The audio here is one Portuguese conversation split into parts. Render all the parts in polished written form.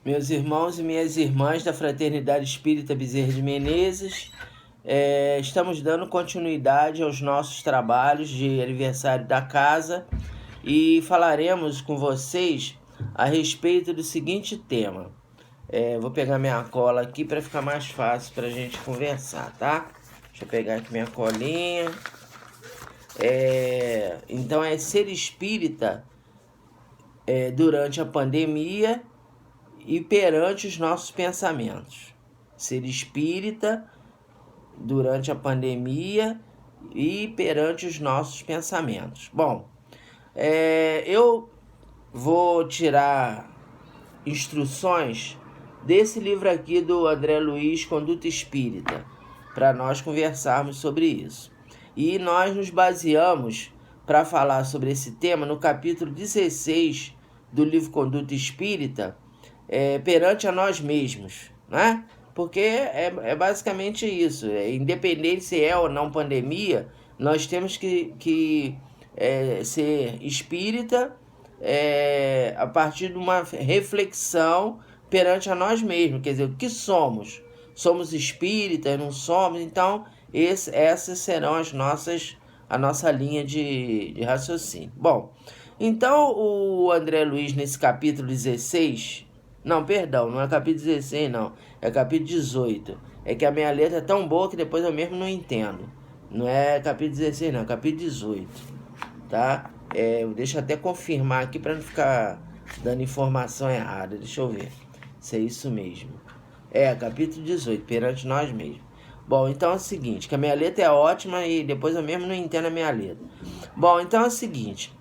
Meus irmãos e minhas irmãs da Fraternidade Espírita Bezerra de Menezes, estamos dando continuidade aos nossos trabalhos de aniversário da casa e falaremos com vocês a respeito do seguinte tema. Vou pegar minha cola aqui para ficar mais fácil para a gente conversar, tá? Deixa eu pegar aqui minha colinha. Então é ser espírita durante a pandemia e perante os nossos pensamentos. Ser espírita durante a pandemia e perante os nossos pensamentos. Bom, eu vou tirar instruções desse livro aqui do André Luiz, Conduta Espírita, para nós conversarmos sobre isso. E nós nos baseamos para falar sobre esse tema no capítulo 16 do livro Conduta Espírita, perante a nós mesmos, né? Porque é basicamente isso. Independente se é ou não pandemia, nós temos que ser espírita a partir de uma reflexão perante a nós mesmos. Quer dizer, o que somos? Somos espíritas, não somos? Então, essas serão a nossa linha de raciocínio. Bom, então o André Luiz, nesse capítulo 16... Não, perdão, não é capítulo 16, não. É capítulo 18. É que a minha letra é tão boa que depois eu mesmo não entendo. Não é capítulo 16, não. É capítulo 18. Tá? Deixa eu até confirmar aqui para não ficar dando informação errada. Deixa eu ver se é isso mesmo. Capítulo 18, perante nós mesmos. Bom, então é o seguinte, que a minha letra é ótima e depois eu mesmo não entendo a minha letra. Bom, então é o seguinte.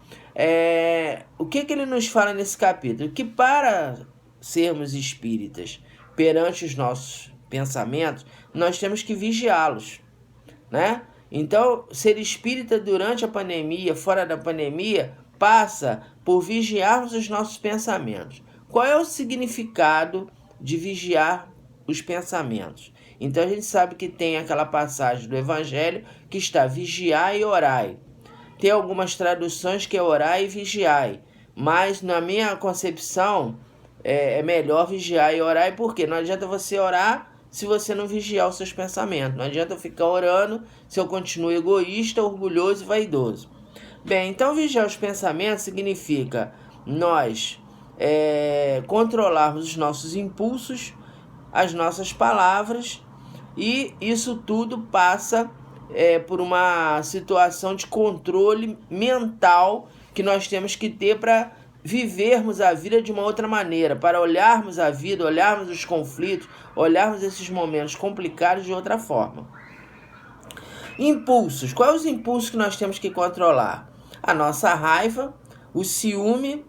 O que ele nos fala nesse capítulo? Que para sermos espíritas perante os nossos pensamentos, nós temos que vigiá-los, né? Então, ser espírita durante a pandemia, fora da pandemia, passa por vigiarmos os nossos pensamentos. Qual é o significado de vigiar os pensamentos? Então, a gente sabe que tem aquela passagem do Evangelho que está vigiai e orai. Tem algumas traduções que é orai e vigiai, mas na minha concepção é melhor vigiar e orar, porque não adianta você orar se você não vigiar os seus pensamentos. Não adianta eu ficar orando se eu continuo egoísta, orgulhoso e vaidoso. Bem, então vigiar os pensamentos significa nós controlarmos os nossos impulsos, as nossas palavras, e isso tudo passa por uma situação de controle mental que nós temos que ter para vivermos a vida de uma outra maneira, para olharmos a vida, olharmos os conflitos, olharmos esses momentos complicados de outra forma. Impulsos. Quais os impulsos que nós temos que controlar? A nossa raiva, o ciúme,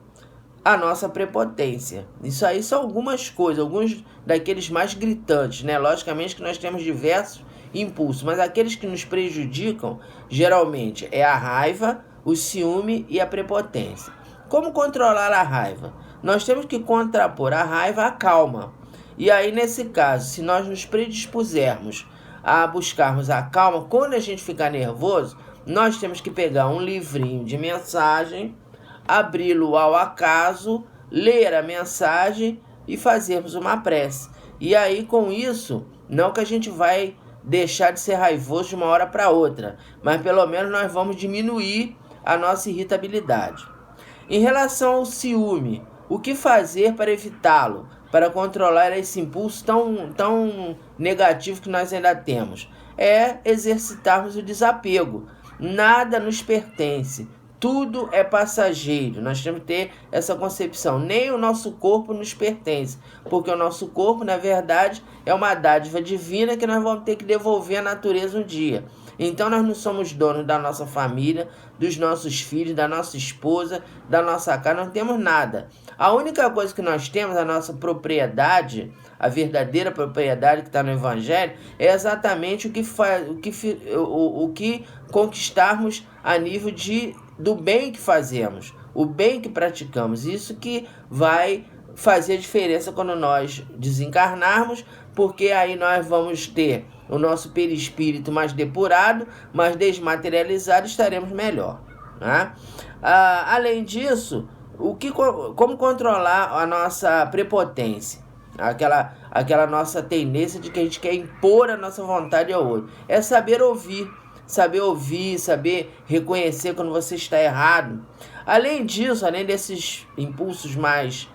a nossa prepotência. Isso aí são algumas coisas, alguns daqueles mais gritantes, né? Logicamente que nós temos diversos impulsos, mas aqueles que nos prejudicam, geralmente, é a raiva, o ciúme e a prepotência. Como controlar a raiva? Nós temos que contrapor a raiva à calma. E aí, nesse caso, se nós nos predispusermos a buscarmos a calma, quando a gente ficar nervoso, nós temos que pegar um livrinho de mensagem, abri-lo ao acaso, ler a mensagem e fazermos uma prece. E aí, com isso, não que a gente vai deixar de ser raivoso de uma hora para outra, mas pelo menos nós vamos diminuir a nossa irritabilidade. Em relação ao ciúme, o que fazer para evitá-lo, para controlar esse impulso tão negativo que nós ainda temos? É exercitarmos o desapego. Nada nos pertence, tudo é passageiro. Nós temos que ter essa concepção. Nem o nosso corpo nos pertence, porque o nosso corpo, na verdade, é uma dádiva divina que nós vamos ter que devolver à natureza um dia. Então nós não somos donos da nossa família, dos nossos filhos, da nossa esposa, da nossa casa, não temos nada. A única coisa que nós temos, a nossa propriedade, a verdadeira propriedade que está no Evangelho, é exatamente o que conquistarmos a nível do bem que fazemos, o bem que praticamos. Isso que vai fazer diferença quando nós desencarnarmos, porque aí nós vamos ter o nosso perispírito mais depurado, mais desmaterializado, estaremos melhor, né? Além disso, como controlar a nossa prepotência? aquela nossa tendência de que a gente quer impor a nossa vontade ao outro. É saber ouvir, saber reconhecer quando você está errado. Além disso, além desses impulsos mais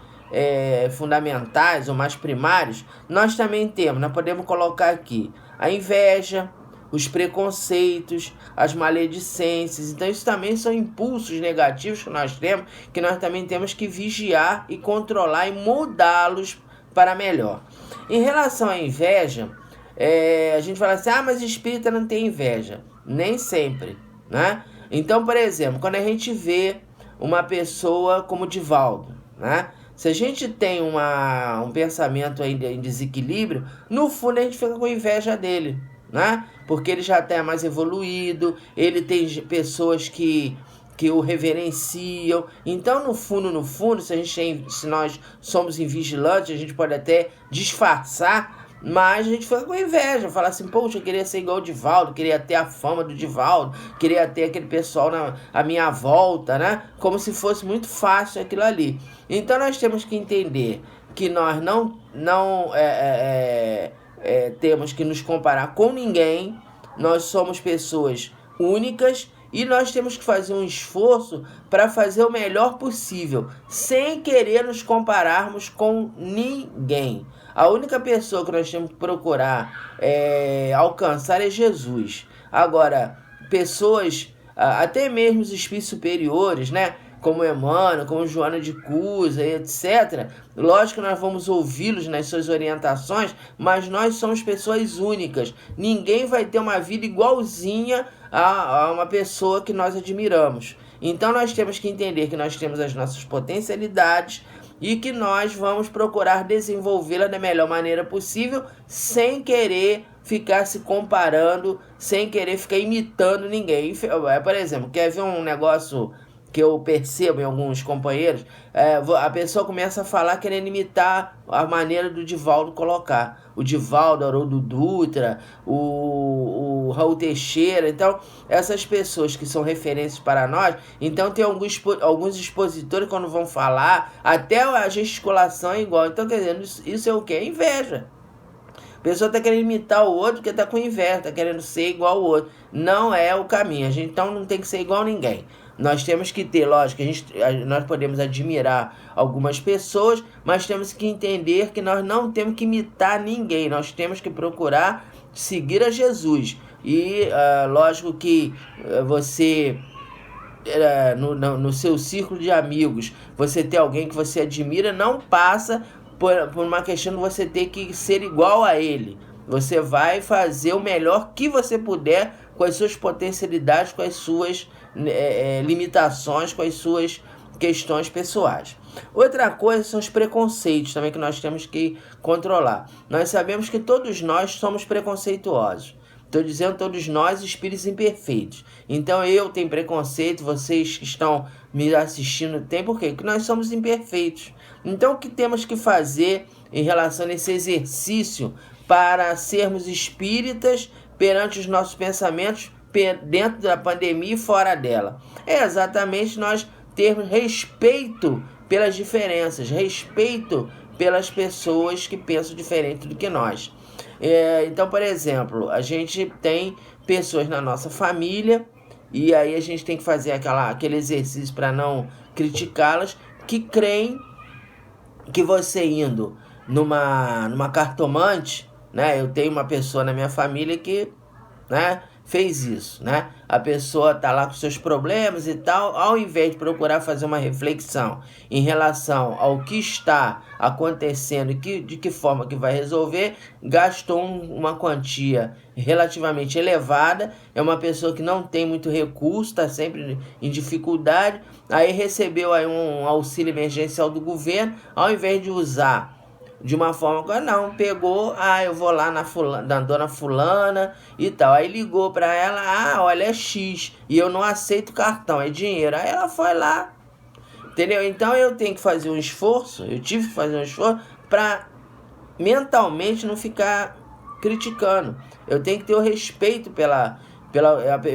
fundamentais ou mais primários, nós podemos colocar aqui a inveja, os preconceitos, as maledicências. Então isso também são impulsos negativos que nós também temos que vigiar e controlar e mudá-los para melhor. Em relação à inveja, a gente fala assim, mas espírita não tem inveja. Nem sempre, né? Então, por exemplo, quando a gente vê uma pessoa como Divaldo, né? Se a gente tem um pensamento ainda em desequilíbrio, no fundo a gente fica com inveja dele, né? Porque ele já está mais evoluído, ele tem pessoas que o reverenciam. Então, no fundo, se nós somos invigilantes, a gente pode até disfarçar, mas a gente fica com inveja, fala assim, poxa, eu queria ser igual o Divaldo, queria ter a fama do Divaldo, queria ter aquele pessoal à minha volta, né? Como se fosse muito fácil aquilo ali. Então nós temos que entender que nós não temos que nos comparar com ninguém, nós somos pessoas únicas e nós temos que fazer um esforço para fazer o melhor possível, sem querer nos compararmos com ninguém. A única pessoa que nós temos que procurar alcançar é Jesus. Agora, pessoas, até mesmo os espíritos superiores, né? Como Emmanuel, como Joana de Cusa, etc. Lógico que nós vamos ouvi-los nas suas orientações, mas nós somos pessoas únicas. Ninguém vai ter uma vida igualzinha a uma pessoa que nós admiramos. Então nós temos que entender que nós temos as nossas potencialidades e que nós vamos procurar desenvolvê-la da melhor maneira possível, sem querer ficar se comparando, sem querer ficar imitando ninguém. Por exemplo, quer ver um negócio que eu percebo em alguns companheiros? A pessoa começa a falar querendo imitar a maneira do Divaldo colocar. O Divaldo, Haroldo Dutra, o Raul Teixeira. Então, essas pessoas que são referências para nós, então tem alguns expositores quando vão falar, até a gesticulação é igual. Então, quer dizer, isso é o quê? Inveja. A pessoa está querendo imitar o outro porque está com inveja, está querendo ser igual ao outro. Não é o caminho. A gente então não tem que ser igual a ninguém. Nós temos que ter, lógico, nós podemos admirar algumas pessoas, mas temos que entender que nós não temos que imitar ninguém. Nós temos que procurar seguir a Jesus. E lógico que você, no seu círculo de amigos, você ter alguém que você admira, não passa por uma questão de você ter que ser igual a ele. Você vai fazer o melhor que você puder com as suas potencialidades, com as suas limitações, com as suas questões pessoais. Outra coisa são os preconceitos também que nós temos que controlar. Nós sabemos que todos nós somos preconceituosos. Estou dizendo todos nós, espíritos imperfeitos. Então eu tenho preconceito, vocês que estão me assistindo têm, por quê? Porque nós somos imperfeitos. Então o que temos que fazer em relação a esse exercício para sermos espíritas perante os nossos pensamentos, dentro da pandemia e fora dela? É exatamente nós termos respeito pelas diferenças, respeito pelas pessoas que pensam diferente do que nós. Então, por exemplo, a gente tem pessoas na nossa família e aí a gente tem que fazer aquele exercício para não criticá-las, que creem que você indo numa cartomante, né? Eu tenho uma pessoa na minha família que, né, fez isso, né? A pessoa tá lá com seus problemas e tal, ao invés de procurar fazer uma reflexão em relação ao que está acontecendo e de que forma que vai resolver, gastou uma quantia relativamente elevada, é uma pessoa que não tem muito recurso, está sempre em dificuldade, aí recebeu aí um auxílio emergencial do governo, ao invés de usar de uma forma que não, pegou, eu vou lá na dona fulana e tal. Aí ligou pra ela, olha, é X, e eu não aceito cartão, é dinheiro. Aí ela foi lá, entendeu? Então eu tenho que fazer um esforço, eu tive que fazer um esforço pra mentalmente não ficar criticando. Eu tenho que ter o respeito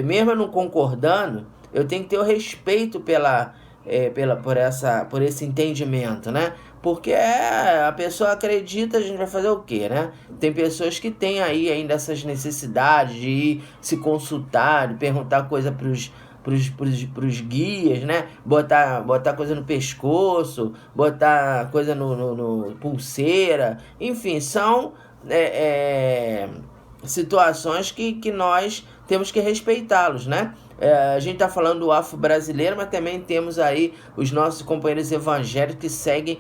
mesmo eu não concordando, eu tenho que ter o respeito pela por esse entendimento, né? Porque a pessoa acredita, a gente vai fazer o quê, né? Tem pessoas que têm aí ainda essas necessidades de ir se consultar, de perguntar coisa pros guias, né? Botar coisa no pescoço, botar coisa no pulseira, enfim, são situações que nós temos que respeitá-los, né? A gente está falando do afro-brasileiro, mas também temos aí os nossos companheiros evangélicos que seguem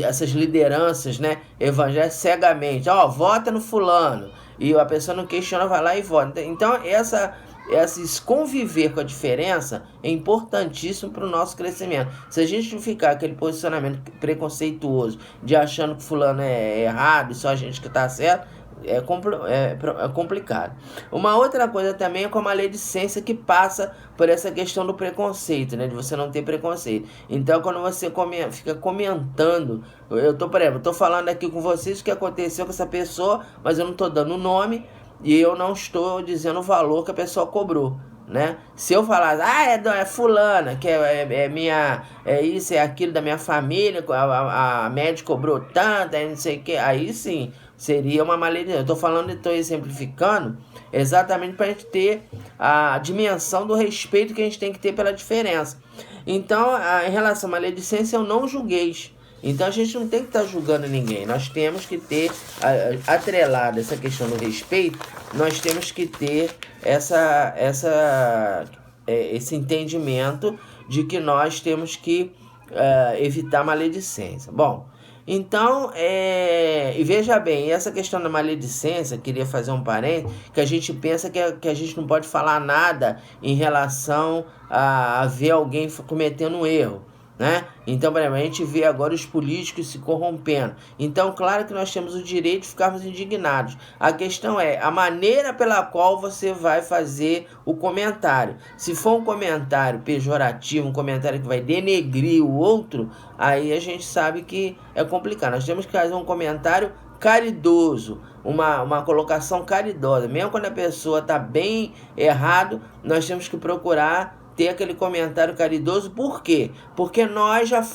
essas lideranças, né, evangélicas cegamente. Vota no fulano. E a pessoa não questiona, vai lá e vota. Então, esse conviver com a diferença é importantíssimo para o nosso crescimento. Se a gente não ficar aquele posicionamento preconceituoso de achando que fulano é errado e só a gente que está certo, é complicado. Uma outra coisa também é com a maledicência que passa por essa questão do preconceito, né? De você não ter preconceito. Então, quando você fica comentando, por exemplo, tô falando aqui com vocês o que aconteceu com essa pessoa, mas eu não tô dando o nome e eu não estou dizendo o valor que a pessoa cobrou, né? Se eu falar, é fulana, que é minha, é isso, é aquilo da minha família, a médica cobrou tanto, aí não sei o que, aí sim, seria uma maledicência. Eu tô falando, estou exemplificando, exatamente para a gente ter a dimensão do respeito que a gente tem que ter pela diferença. Então, em relação à maledicência, eu não julgueis. Então a gente não tem que estar julgando ninguém. Nós temos que ter, atrelado essa questão do respeito, nós temos que ter esse entendimento de que nós temos que evitar maledicência. Bom, então, e veja bem, essa questão da maledicência, queria fazer um parênteses, que a gente pensa que a gente não pode falar nada em relação a ver alguém cometendo um erro, né? Então, por exemplo, a gente vê agora os políticos se corrompendo. Então, claro que nós temos o direito de ficarmos indignados. A questão é a maneira pela qual você vai fazer o comentário. Se for um comentário pejorativo, um comentário que vai denegrir o outro, aí a gente sabe que é complicado. Nós temos que fazer um comentário caridoso, uma colocação caridosa. Mesmo quando a pessoa está bem errado, nós temos que procurar ter aquele comentário caridoso. Por quê? Porque nós já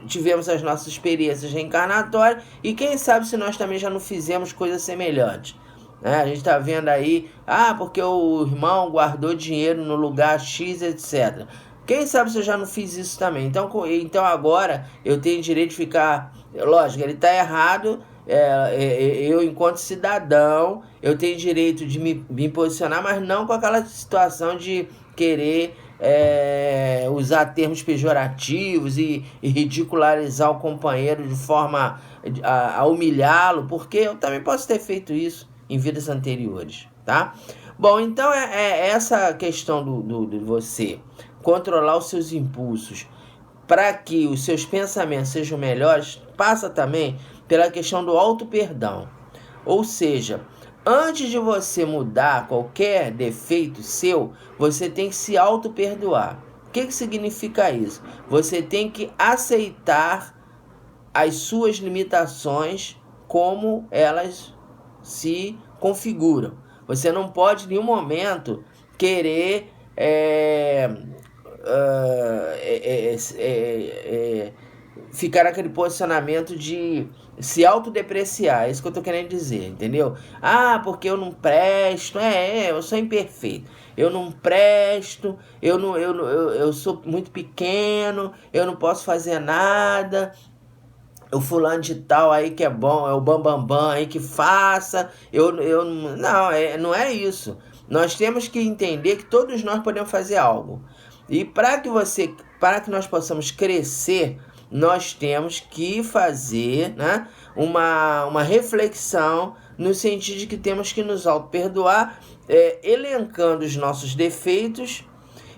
tivemos as nossas experiências reencarnatórias e quem sabe se nós também já não fizemos coisas semelhantes. A gente está vendo aí, porque o irmão guardou dinheiro no lugar X, etc. Quem sabe se eu já não fiz isso também. Então agora eu tenho direito de ficar... Lógico, ele está errado. Eu, enquanto cidadão, eu tenho direito de me posicionar, mas não com aquela situação de querer usar termos pejorativos e ridicularizar o companheiro de forma a humilhá-lo, porque eu também posso ter feito isso em vidas anteriores, tá? Bom, então essa questão de você controlar os seus impulsos para que os seus pensamentos sejam melhores, passa também pela questão do auto-perdão. Ou seja, antes de você mudar qualquer defeito seu, você tem que se auto-perdoar. O que significa isso? Você tem que aceitar as suas limitações como elas se configuram. Você não pode em nenhum momento querer ficar naquele posicionamento de se autodepreciar. É isso que eu tô querendo dizer, entendeu? Porque eu não presto, eu sou imperfeito, eu não presto, eu sou muito pequeno, eu não posso fazer nada, o fulano de tal aí que é bom, é o bambambam aí que faça, não é isso. Nós temos que entender que todos nós podemos fazer algo. E para que nós possamos crescer, nós temos que fazer, né, uma reflexão no sentido de que temos que nos auto-perdoar, elencando os nossos defeitos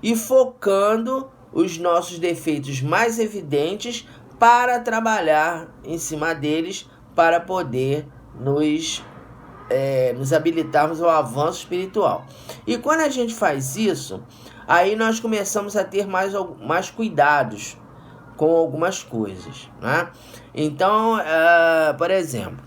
e focando os nossos defeitos mais evidentes para trabalhar em cima deles para poder nos habilitarmos ao avanço espiritual. E quando a gente faz isso, aí nós começamos a ter mais cuidados com algumas coisas, né? Então, por exemplo,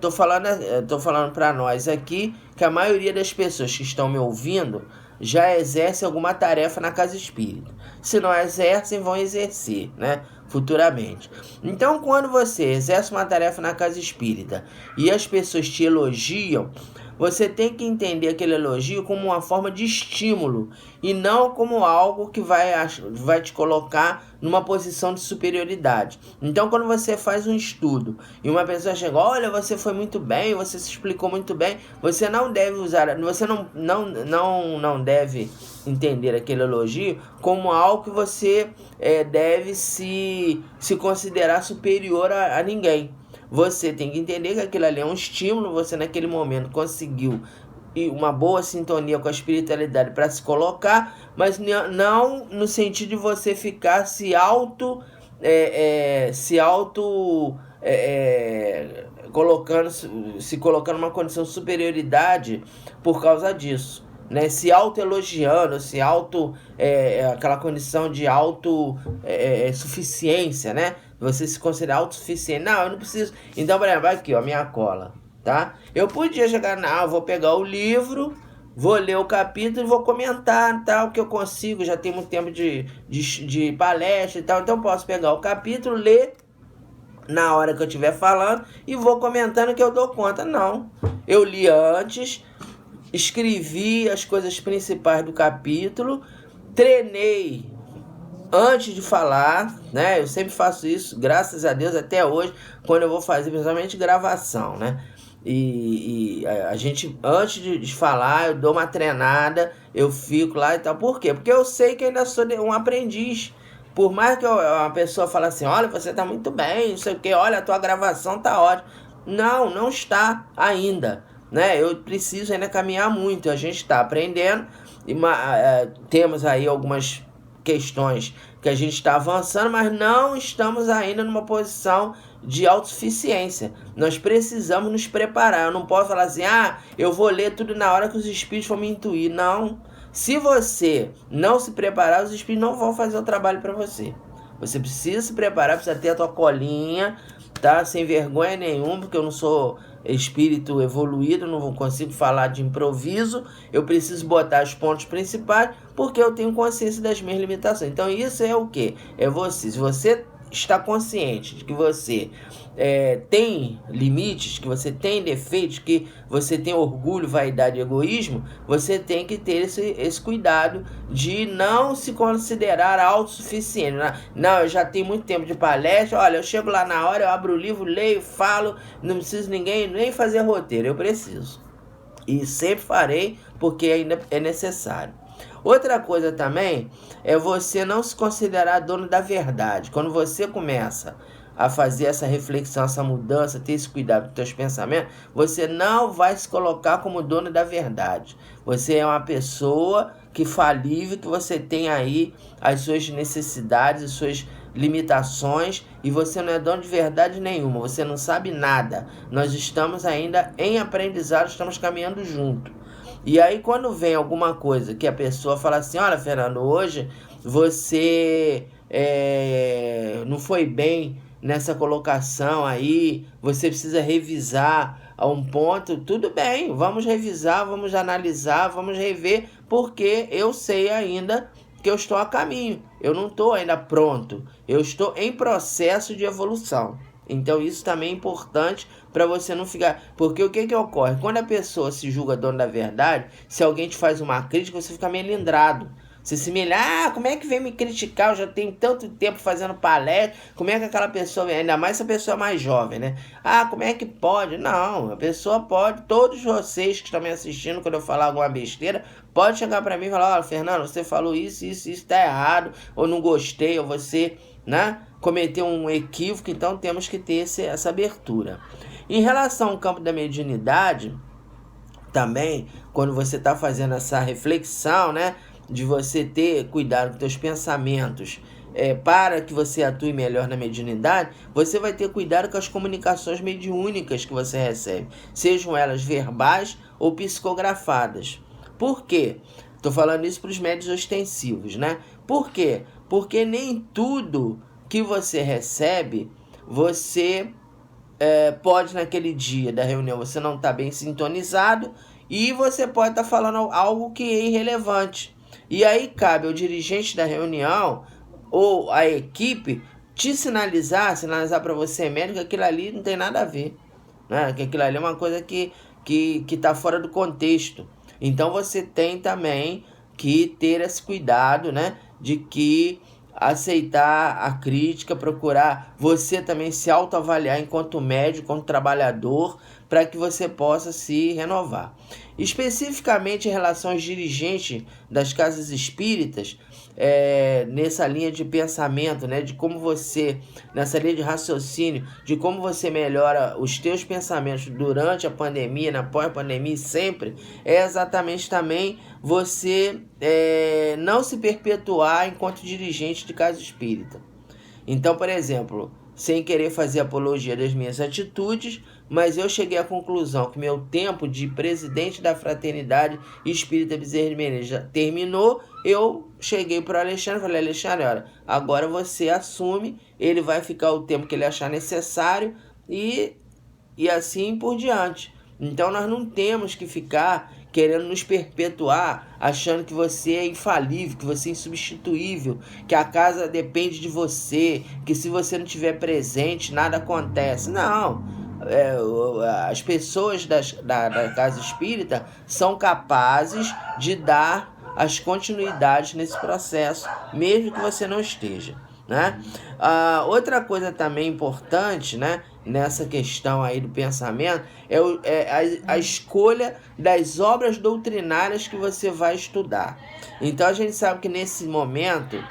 tô falando para nós aqui que a maioria das pessoas que estão me ouvindo já exerce alguma tarefa na casa espírita. Se não exercem, vão exercer, né, futuramente. Então, quando você exerce uma tarefa na casa espírita e as pessoas te elogiam, você tem que entender aquele elogio como uma forma de estímulo e não como algo que vai te colocar numa posição de superioridade. Então, quando você faz um estudo e uma pessoa chega, olha, você foi muito bem, você se explicou muito bem, você não deve usar, você não deve entender aquele elogio como algo que você deve se considerar superior a ninguém. Você tem que entender que aquilo ali é um estímulo, você naquele momento conseguiu uma boa sintonia com a espiritualidade para se colocar, mas não no sentido de você ficar se colocando numa condição de superioridade por causa disso, né? Se auto-elogiando, aquela condição de suficiência, né? Você se considerar autossuficiente. Não, eu não preciso. Então, por exemplo, aqui, ó, minha cola, tá? Eu podia chegar, eu vou pegar o livro, vou ler o capítulo e vou comentar, tal, que eu consigo, já tem muito tempo de palestra e tal, então posso pegar o capítulo, ler na hora que eu estiver falando e vou comentando que eu dou conta. Não. Eu li antes, escrevi as coisas principais do capítulo, treinei antes de falar, né? Eu sempre faço isso, graças a Deus, até hoje, quando eu vou fazer, principalmente gravação, né? E a gente, antes de falar, eu dou uma treinada, eu fico lá e tal. Por quê? Porque eu sei que ainda sou um aprendiz. Por mais que uma pessoa fale assim, olha, você tá muito bem, não sei o quê, olha, a tua gravação tá ótima. Não está ainda, né? Eu preciso ainda caminhar muito, a gente está aprendendo, e temos aí algumas questões que a gente está avançando, mas não estamos ainda numa posição de autossuficiência. Nós precisamos nos preparar. Eu não posso falar assim, eu vou ler tudo na hora que os espíritos vão me intuir. Não. Se você não se preparar, os espíritos não vão fazer o trabalho para você. Você precisa se preparar, precisa ter a tua colinha, tá? Sem vergonha nenhuma, porque eu não sou espírito evoluído, não consigo falar de improviso, eu preciso botar os pontos principais, porque eu tenho consciência das minhas limitações. Então isso é o quê? É você. Se você está consciente de que você tem limites, que você tem defeitos, que você tem orgulho, vaidade e egoísmo, você tem que ter esse cuidado de não se considerar autossuficiente. Não, eu já tenho muito tempo de palestra, olha, eu chego lá na hora, eu abro o livro, leio, falo, não preciso ninguém nem fazer roteiro, eu preciso. E sempre farei, porque ainda é necessário. Outra coisa também é você não se considerar dono da verdade. Quando você começa a fazer essa reflexão, essa mudança, ter esse cuidado com os teus pensamentos, você não vai se colocar como dono da verdade. Você é uma pessoa falível, que você tem aí as suas necessidades, as suas limitações, e você não é dono de verdade nenhuma, você não sabe nada. Nós estamos ainda em aprendizado, estamos caminhando junto. E aí quando vem alguma coisa que a pessoa fala assim, olha, Fernando, hoje você não foi bem nessa colocação aí, você precisa revisar a um ponto, tudo bem, vamos revisar, vamos analisar, vamos rever, porque eu sei ainda que eu estou a caminho, eu não estou ainda pronto, eu estou em processo de evolução. Então isso também é importante para você não ficar... Porque o que ocorre? Quando a pessoa se julga dona da verdade, se alguém te faz uma crítica, você fica melindrado. Você se milha, como é que vem me criticar? Eu já tenho tanto tempo fazendo palestra. Como é que aquela pessoa... Ainda mais se a pessoa é mais jovem, né? como é que pode? Não, a pessoa pode. Todos vocês que estão me assistindo, quando eu falar alguma besteira, pode chegar para mim e falar, olha, Fernando, você falou isso tá errado, ou não gostei, ou você, né, cometeu um equívoco. Então temos que ter essa abertura. Em relação ao campo da mediunidade, também, quando você está fazendo essa reflexão, né, de você ter cuidado com teus pensamentos, para que você atue melhor na mediunidade, você vai ter cuidado com as comunicações mediúnicas que você recebe, sejam elas verbais ou psicografadas. Por quê? Estou falando isso para os médiuns ostensivos, né? Por quê? Porque nem tudo que você recebe, você pode naquele dia da reunião, você não está bem sintonizado e você pode estar falando algo que é irrelevante. E aí cabe ao dirigente da reunião ou a equipe te sinalizar para você médico, que aquilo ali não tem nada a ver, né? Que aquilo ali é uma coisa que está fora do contexto. Então você tem também que ter esse cuidado, né? De que aceitar a crítica, procurar você também se autoavaliar enquanto médico, enquanto trabalhador, para que você possa se renovar. Especificamente em relação aos dirigentes das casas espíritas, nessa linha de pensamento, né, de como você, nessa linha de raciocínio, de como você melhora os teus pensamentos durante a pandemia, na pós-pandemia, sempre, é exatamente também você não se perpetuar enquanto dirigente de casa espírita. Então, por exemplo, sem querer fazer apologia das minhas atitudes, mas eu cheguei à conclusão que meu tempo de presidente da Fraternidade Espírita Bezerra de Menezes já terminou. Eu cheguei para o Alexandre e falei: Alexandre, olha, agora você assume, ele vai ficar o tempo que ele achar necessário e assim por diante. Então nós não temos que ficar querendo nos perpetuar, achando que você é infalível, que você é insubstituível, que a casa depende de você, que se você não estiver presente, nada acontece. Não. As pessoas da casa espírita são capazes de dar as continuidades nesse processo, mesmo que você não esteja, né? Outra coisa também importante, né, nessa questão aí do pensamento é a escolha das obras doutrinárias que você vai estudar. Então a gente sabe que nesse momento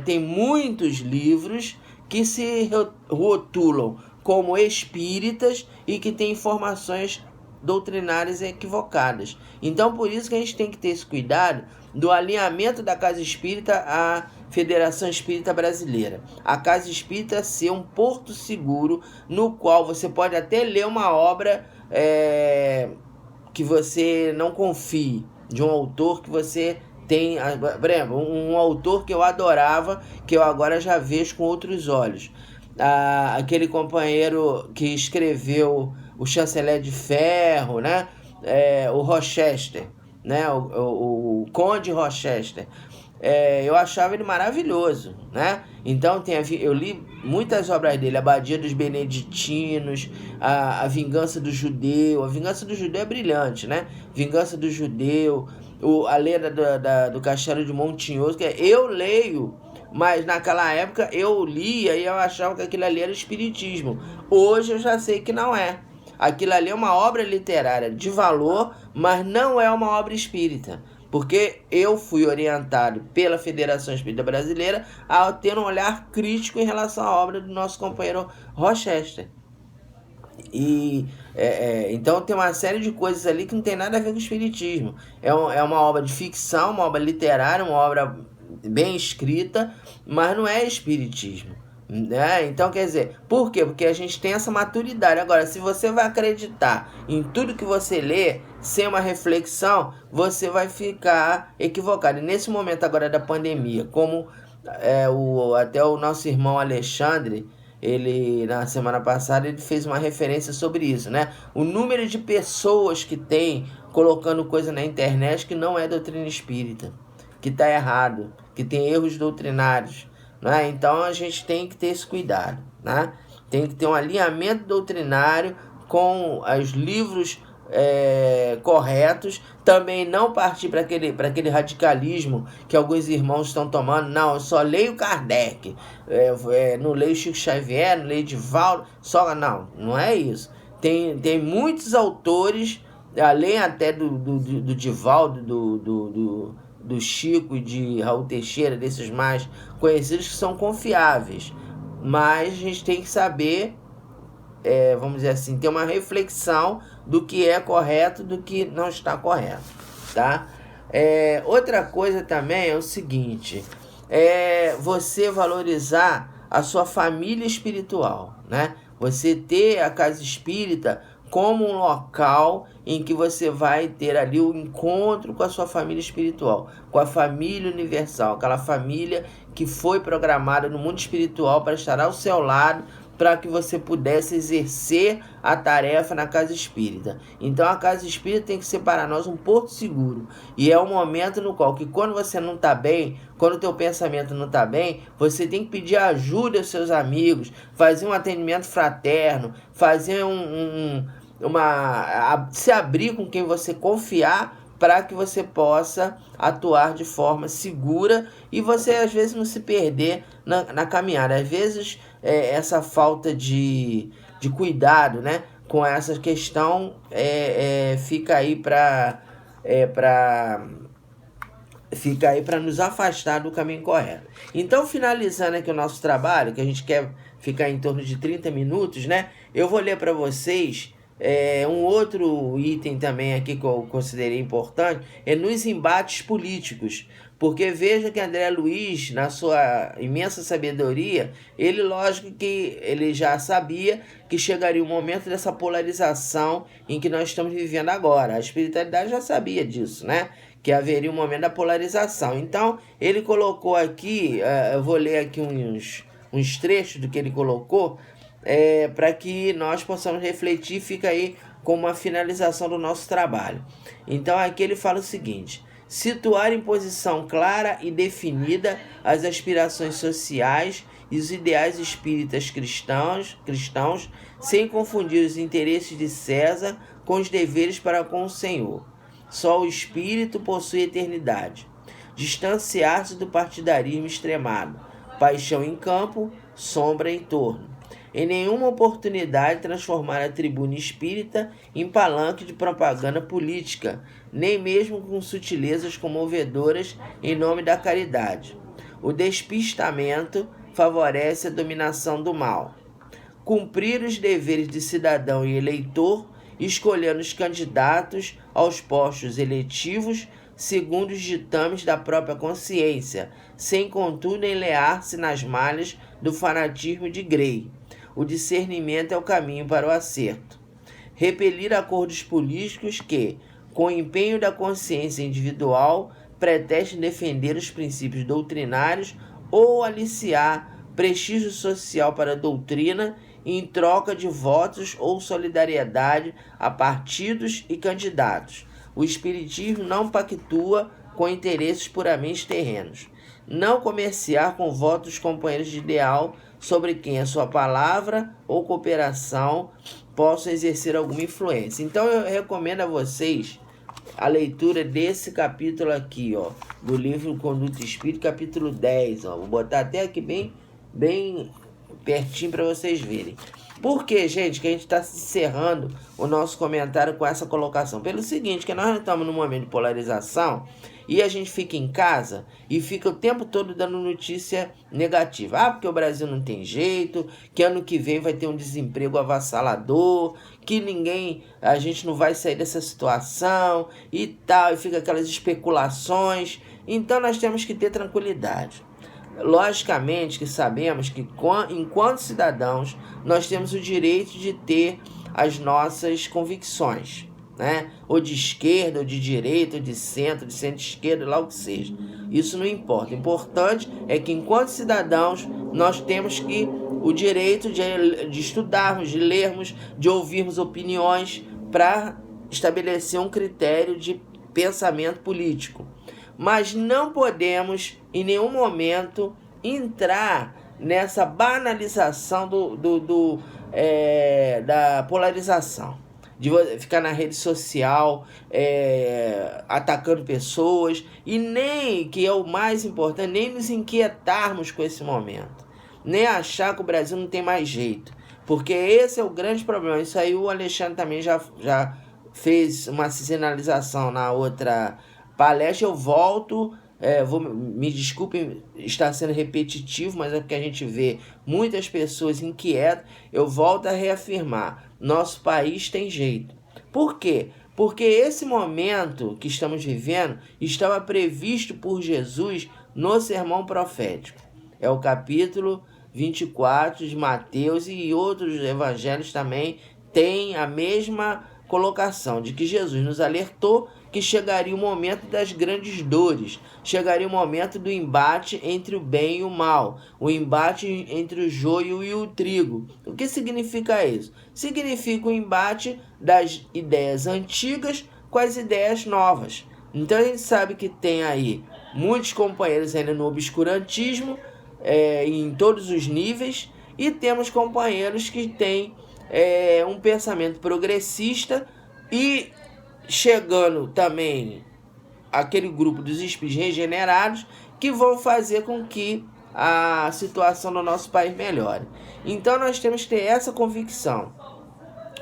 tem muitos livros que se rotulam como espíritas e que têm informações doutrinárias equivocadas. Então por isso que a gente tem que ter esse cuidado do alinhamento da Casa Espírita à Federação Espírita Brasileira. A Casa Espírita ser um porto seguro no qual você pode até ler uma obra que você não confie, de um autor que você tem, por exemplo, um autor que eu adorava, que eu agora já vejo com outros olhos. Aquele companheiro que escreveu o Chanceler de Ferro, né? O Rochester, né? O Conde Rochester. Eu achava ele maravilhoso, né? Então eu li muitas obras dele: A Abadia dos Beneditinos, a Vingança do Judeu. A Vingança do Judeu é brilhante, né? Vingança do Judeu, a Lenda do Castelo de Montinhoso, que eu leio, mas naquela época eu lia e eu achava que aquilo ali era espiritismo. Hoje eu já sei que não é. Aquilo ali é uma obra literária de valor, mas não é uma obra espírita. Porque eu fui orientado pela Federação Espírita Brasileira a ter um olhar crítico em relação à obra do nosso companheiro Rochester. Então tem uma série de coisas ali que não tem nada a ver com o espiritismo. É uma obra de ficção, uma obra literária, uma obra bem escrita, mas não é espiritismo, né? Então, quer dizer, por quê? Porque a gente tem essa maturidade. Agora, se você vai acreditar em tudo que você lê sem uma reflexão, você vai ficar equivocado. E nesse momento agora da pandemia, como até o nosso irmão Alexandre, ele na semana passada ele fez uma referência sobre isso, né? O número de pessoas que tem colocando coisa na internet que não é doutrina espírita, que está errado, que tem erros doutrinários, né? Então a gente tem que ter esse cuidado, né? Tem que ter um alinhamento doutrinário com os livros corretos. Também não partir para aquele radicalismo que alguns irmãos estão tomando. Não, eu só leio Kardec, não leio Chico Xavier, não leio Divaldo, não é isso. Tem muitos autores, além até do Divaldo, do Chico e de Raul Teixeira, desses mais conhecidos, que são confiáveis, mas a gente tem que saber, vamos dizer assim, ter uma reflexão do que é correto, do que não está correto, tá? Outra coisa também é o seguinte, você valorizar a sua família espiritual, né? Você ter a casa espírita como um local em que você vai ter ali o encontro com a sua família espiritual, com a família universal, aquela família que foi programada no mundo espiritual para estar ao seu lado para que você pudesse exercer a tarefa na casa espírita. Então a casa espírita tem que ser para nós um porto seguro. E é um momento no qual, que quando você não está bem, quando o teu pensamento não está bem, você tem que pedir ajuda aos seus amigos, fazer um atendimento fraterno, fazer se abrir com quem você confiar, para que você possa atuar de forma segura e você às vezes não se perder na caminhada. Às vezes essa falta de cuidado, né, com essa questão fica aí para nos afastar do caminho correto. Então, finalizando aqui o nosso trabalho, que a gente quer ficar em torno de 30 minutos, né, eu vou ler para vocês um outro item também aqui que eu considerei importante, nos embates políticos. Porque veja que André Luiz, na sua imensa sabedoria, ele, lógico que ele já sabia que chegaria o momento dessa polarização em que nós estamos vivendo agora. A espiritualidade já sabia disso, né? Que haveria um momento da polarização. Então, ele colocou aqui, eu vou ler aqui uns trechos do que ele colocou, para que nós possamos refletir, fica aí como uma finalização do nosso trabalho. Então, aqui ele fala o seguinte: situar em posição clara e definida as aspirações sociais e os ideais espíritas cristãos, sem confundir os interesses de César com os deveres para com o Senhor. Só o espírito possui eternidade. Distanciar-se do partidarismo extremado, paixão em campo, sombra em torno. Em nenhuma oportunidade transformar a tribuna espírita em palanque de propaganda política, nem mesmo com sutilezas comovedoras em nome da caridade. O despistamento favorece a dominação do mal. Cumprir os deveres de cidadão e eleitor, escolhendo os candidatos aos postos eletivos segundo os ditames da própria consciência, sem contudo enlear-se nas malhas do fanatismo de Grey. O discernimento é o caminho para o acerto. Repelir acordos políticos que, com o empenho da consciência individual, pretendem defender os princípios doutrinários ou aliciar prestígio social para a doutrina em troca de votos ou solidariedade a partidos e candidatos. O espiritismo não pactua com interesses puramente terrenos. Não comerciar com votos dos companheiros de ideal sobre quem a sua palavra ou cooperação possam exercer alguma influência. Então eu recomendo a vocês a leitura desse capítulo aqui, ó, do livro Conduta Espírita, capítulo 10. Ó. Vou botar até aqui bem pertinho para vocês verem. Por que, gente, que a gente está encerrando o nosso comentário com essa colocação? Pelo seguinte, que nós estamos num momento de polarização e a gente fica em casa e fica o tempo todo dando notícia negativa. Ah, porque o Brasil não tem jeito, que ano que vem vai ter um desemprego avassalador, que a gente não vai sair dessa situação e tal, e fica aquelas especulações. Então nós temos que ter tranquilidade. Logicamente que sabemos que, enquanto cidadãos, nós temos o direito de ter as nossas convicções, né? Ou de esquerda, ou de direita, ou de centro-esquerda, lá o que seja. Isso não importa. O importante é que, enquanto cidadãos, nós temos o direito de estudarmos, de lermos, de ouvirmos opiniões para estabelecer um critério de pensamento político. Mas não podemos, em nenhum momento, entrar nessa banalização da polarização. De ficar na rede social atacando pessoas e nem, que é o mais importante, nem nos inquietarmos com esse momento. Nem achar que o Brasil não tem mais jeito. Porque esse é o grande problema. Isso aí o Alexandre também já fez uma sinalização na outra palestra. Eu volto, me desculpem estar sendo repetitivo, mas é porque a gente vê muitas pessoas inquietas. Eu volto a reafirmar, nosso país tem jeito. Por quê? Porque esse momento que estamos vivendo estava previsto por Jesus no sermão profético. É o capítulo 24 de Mateus, e outros evangelhos também têm a mesma colocação, de que Jesus nos alertou que chegaria o momento das grandes dores, chegaria o momento do embate entre o bem e o mal, o embate entre o joio e o trigo. O que significa isso? Significa o embate das ideias antigas com as ideias novas. Então a gente sabe que tem aí muitos companheiros ainda no obscurantismo, em todos os níveis, e temos companheiros que têm um pensamento progressista, e chegando também aquele grupo dos espíritos regenerados que vão fazer com que a situação no nosso país melhore. Então nós temos que ter essa convicção.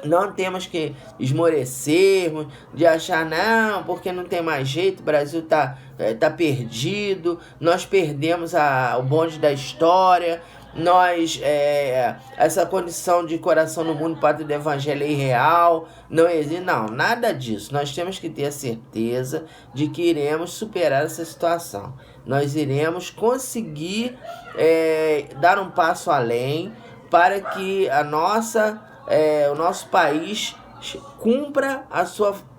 Não temos que esmorecermos de achar, não, porque não tem mais jeito, o Brasil tá perdido, nós perdemos o bonde da história, essa condição de coração no mundo, pátria do evangelho é irreal, não existe, não, nada disso. Nós temos que ter a certeza de que iremos superar essa situação. Nós iremos conseguir dar um passo além para que o nosso país cumpra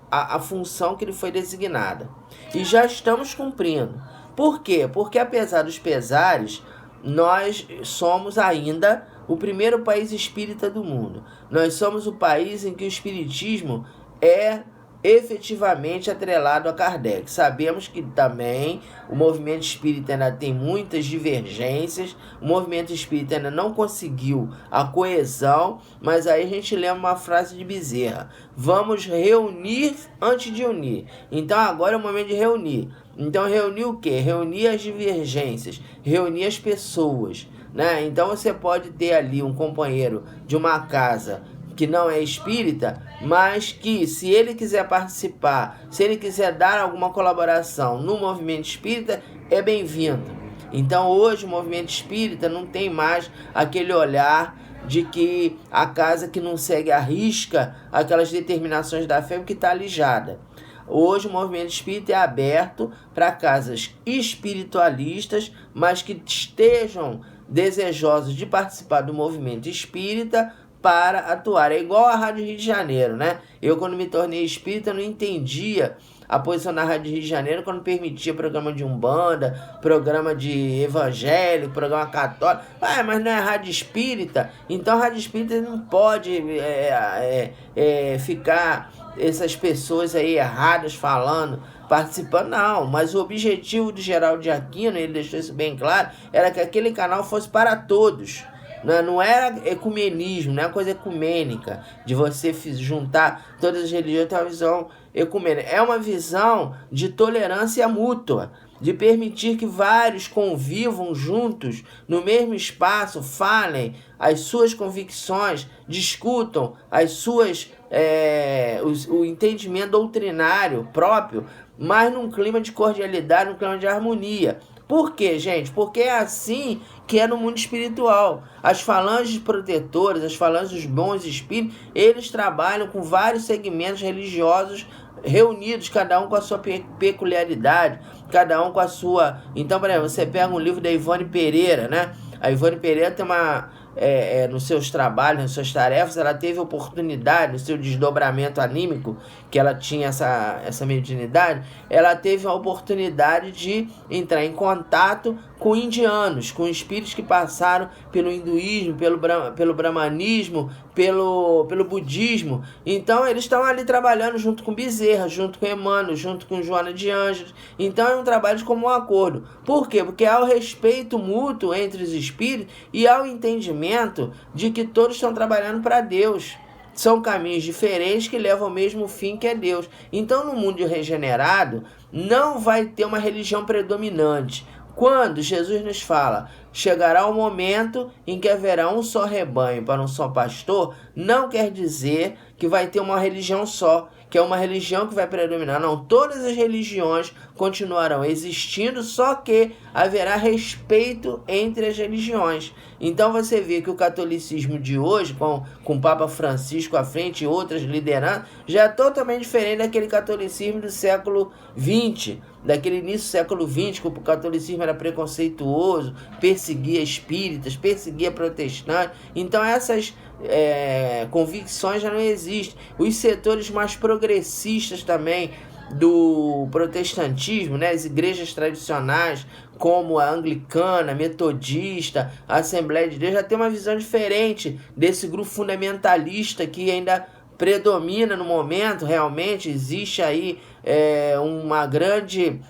a função que lhe foi designada. E já estamos cumprindo. Por quê? Porque apesar dos pesares, nós somos ainda o primeiro país espírita do mundo. Nós somos o país em que o espiritismo é efetivamente atrelado a Kardec. Sabemos que também o movimento espírita ainda tem muitas divergências, o movimento espírita ainda não conseguiu a coesão, mas aí a gente lembra uma frase de Bezerra: vamos reunir antes de unir. Então agora é o momento de reunir. Então reunir o quê? Reunir as divergências, reunir as pessoas, né? Então você pode ter ali um companheiro de uma casa que não é espírita, mas que, se ele quiser participar, se ele quiser dar alguma colaboração no movimento espírita, é bem-vindo. Então hoje o movimento espírita não tem mais aquele olhar de que a casa que não segue à risca aquelas determinações da fé, porque está alijada. Hoje o movimento espírita é aberto para casas espiritualistas, mas que estejam desejosos de participar do movimento espírita para atuar. É igual a Rádio Rio de Janeiro, né? Eu, quando me tornei espírita, não entendia a posição da Rádio Rio de Janeiro quando permitia programa de Umbanda, programa de evangélico, programa católico. Mas não é Rádio Espírita? Então a Rádio Espírita não pode ficar essas pessoas aí erradas falando, participando, não. Mas o objetivo do Geraldo de Aquino, ele deixou isso bem claro, era que aquele canal fosse para todos. Não era ecumenismo, não é coisa ecumênica, de você juntar todas as religiões, ter uma visão ecumênica. É uma visão de tolerância mútua, de permitir que vários convivam juntos no mesmo espaço, falem as suas convicções, discutam as suas, o entendimento doutrinário próprio, mas num clima de cordialidade, num clima de harmonia. Por quê, gente? Porque é assim que é no mundo espiritual. As falanges protetoras, as falanges dos bons espíritos, eles trabalham com vários segmentos religiosos reunidos, cada um com a sua peculiaridade, cada um com a sua... Então, por exemplo, você pega um livro da Ivone Pereira, né? A Ivone Pereira tem uma... nos seus trabalhos, nas suas tarefas, ela teve oportunidade, no seu desdobramento anímico, que ela tinha essa mediunidade, ela teve a oportunidade de entrar em contato com indianos, com espíritos que passaram pelo hinduísmo, pelo brahmanismo, pelo budismo. Então eles estão ali trabalhando junto com Bezerra, junto com Emmanuel, junto com Joana de Ângeles. Então é um trabalho de comum acordo. Por quê? Porque há o respeito mútuo entre os espíritos e há o entendimento de que todos estão trabalhando para Deus. São caminhos diferentes que levam ao mesmo fim, que é Deus. Então, no mundo regenerado, não vai ter uma religião predominante. Quando Jesus nos fala, chegará o momento em que haverá um só rebanho para um só pastor, não quer dizer que vai ter uma religião só, que é uma religião que vai predominar. Não, todas as religiões continuarão existindo, só que haverá respeito entre as religiões. Então você vê que o catolicismo de hoje, com o Papa Francisco à frente e outras lideranças, já é totalmente diferente daquele catolicismo do século XX, daquele início do século XX, que o catolicismo era preconceituoso, perseguia espíritas, perseguia protestantes. Então essas convicções já não existem. Os setores mais progressistas também do protestantismo, né, as igrejas tradicionais, como a anglicana, a metodista, a Assembleia de Deus, já tem uma visão diferente desse grupo fundamentalista que ainda predomina no momento. Realmente existe aí uma grande,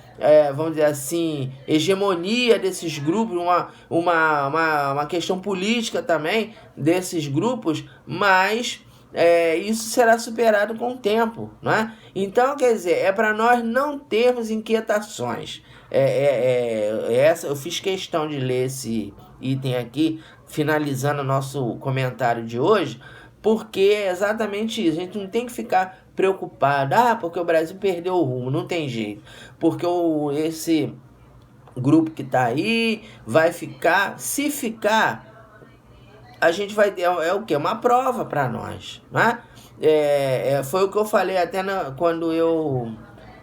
vamos dizer assim, hegemonia desses grupos, uma questão política também desses grupos, mas isso será superado com o tempo, né? Então, quer dizer, é para nós não termos inquietações. Eu fiz questão de ler esse item aqui, finalizando o nosso comentário de hoje, porque é exatamente isso. A gente não tem que ficar preocupado, porque o Brasil perdeu o rumo, não tem jeito. Porque esse grupo que está aí vai ficar, se ficar, a gente vai ter, o que? Uma prova para nós, né? Foi o que eu falei até quando eu...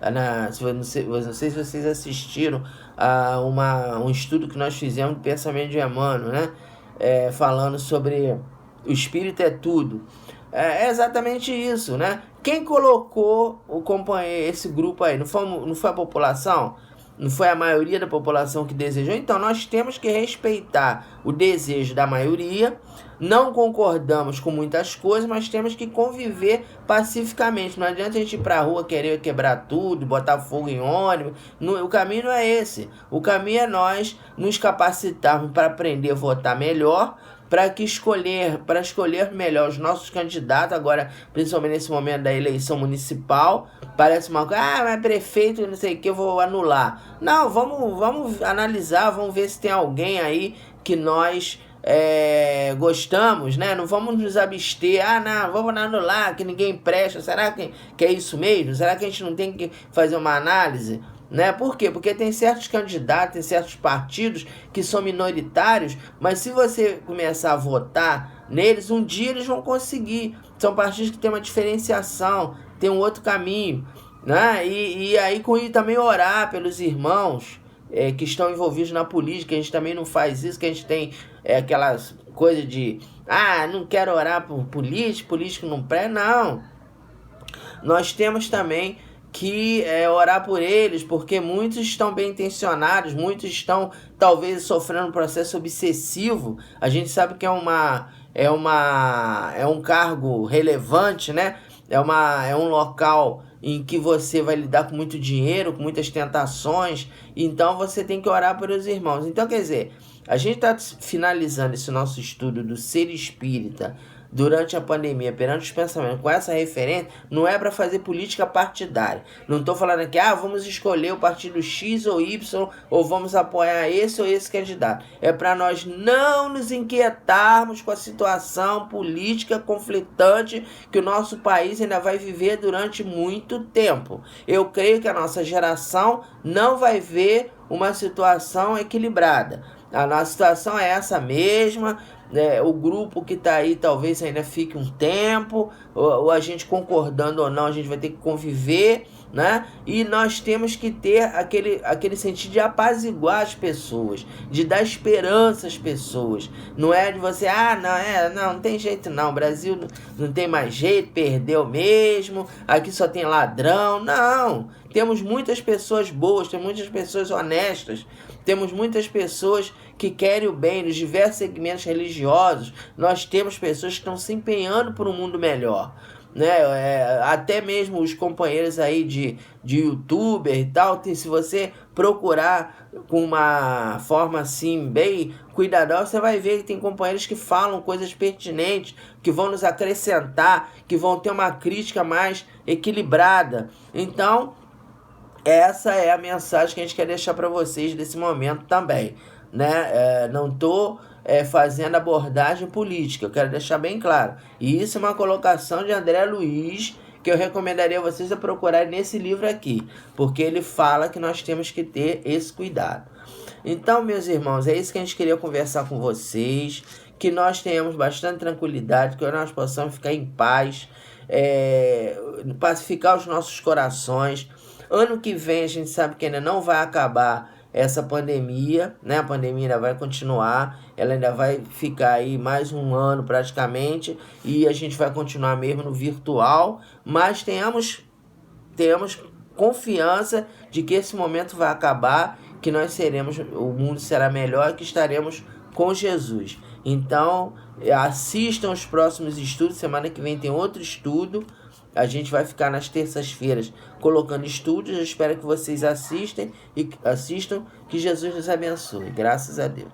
não sei se vocês assistiram a um estudo que nós fizemos do pensamento de Emmanuel, né? Falando sobre o espírito é tudo. É exatamente isso, né? Quem colocou esse grupo aí? Não foi a população? Não foi a maioria da população que desejou? Então nós temos que respeitar o desejo da maioria. Não concordamos com muitas coisas, mas temos que conviver pacificamente. Não adianta a gente ir pra rua querer quebrar tudo, botar fogo em ônibus. O caminho não é esse. O caminho é nós nos capacitarmos para aprender a votar melhor, para escolher melhor os nossos candidatos. Agora, principalmente nesse momento da eleição municipal, parece uma coisa, mas prefeito, não sei o que, eu vou anular. Não, vamos analisar, vamos ver se tem alguém aí que nós gostamos, né? Não vamos nos abster, não, vamos anular, que ninguém presta. Será que é isso mesmo? Será que a gente não tem que fazer uma análise? Né? Por quê? Porque tem certos candidatos, tem certos partidos que são minoritários, mas se você começar a votar neles, um dia eles vão conseguir. São partidos que têm uma diferenciação, tem um outro caminho, né? E aí com isso também orar pelos irmãos que estão envolvidos na política. A gente também não faz isso, que a gente tem aquelas coisas de não quero orar por político não presta, não. Nós temos também que orar por eles, porque muitos estão bem intencionados, muitos estão talvez sofrendo um processo obsessivo. A gente sabe que é um cargo relevante, né? É um local em que você vai lidar com muito dinheiro, com muitas tentações, então você tem que orar pelos irmãos. Então, quer dizer, a gente está finalizando esse nosso estudo do ser espírita durante a pandemia, perante os pensamentos, com essa referência. Não é para fazer política partidária. Não estou falando aqui, vamos escolher o partido X ou Y, ou vamos apoiar esse ou esse candidato. É para nós não nos inquietarmos com a situação política conflitante que o nosso país ainda vai viver durante muito tempo. Eu creio que a nossa geração não vai ver uma situação equilibrada. A nossa situação é essa mesma. O grupo que está aí talvez ainda fique um tempo, ou a gente concordando ou não, a gente vai ter que conviver, né? E nós temos que ter aquele sentido de apaziguar as pessoas, de dar esperança às pessoas. Não é de você, não tem jeito não, o Brasil não tem mais jeito, perdeu mesmo, aqui só tem ladrão. Não, temos muitas pessoas boas, temos muitas pessoas honestas, temos muitas pessoas que querem o bem nos diversos segmentos religiosos. Nós temos pessoas que estão se empenhando por um mundo melhor, né? Até mesmo os companheiros aí de youtuber e tal, se você procurar com uma forma assim bem cuidadosa, você vai ver que tem companheiros que falam coisas pertinentes, que vão nos acrescentar, que vão ter uma crítica mais equilibrada. Então, essa é a mensagem que a gente quer deixar para vocês nesse momento também, né? Não estou fazendo abordagem política, eu quero deixar bem claro. E isso é uma colocação de André Luiz, que eu recomendaria a vocês a procurar nesse livro aqui, porque ele fala que nós temos que ter esse cuidado. Então, meus irmãos, é isso que a gente queria conversar com vocês, que nós tenhamos bastante tranquilidade, que nós possamos ficar em paz, pacificar os nossos corações. Ano que vem a gente sabe que ainda não vai acabar essa pandemia, né? A pandemia ainda vai continuar, ela ainda vai ficar aí mais um ano praticamente, e a gente vai continuar mesmo no virtual, mas tenhamos confiança de que esse momento vai acabar, que nós seremos, o mundo será melhor, que estaremos com Jesus. Então, assistam os próximos estudos. Semana que vem tem outro estudo. A gente vai ficar nas terças-feiras colocando estudos. Eu espero que vocês assistam, que Jesus nos abençoe. Graças a Deus.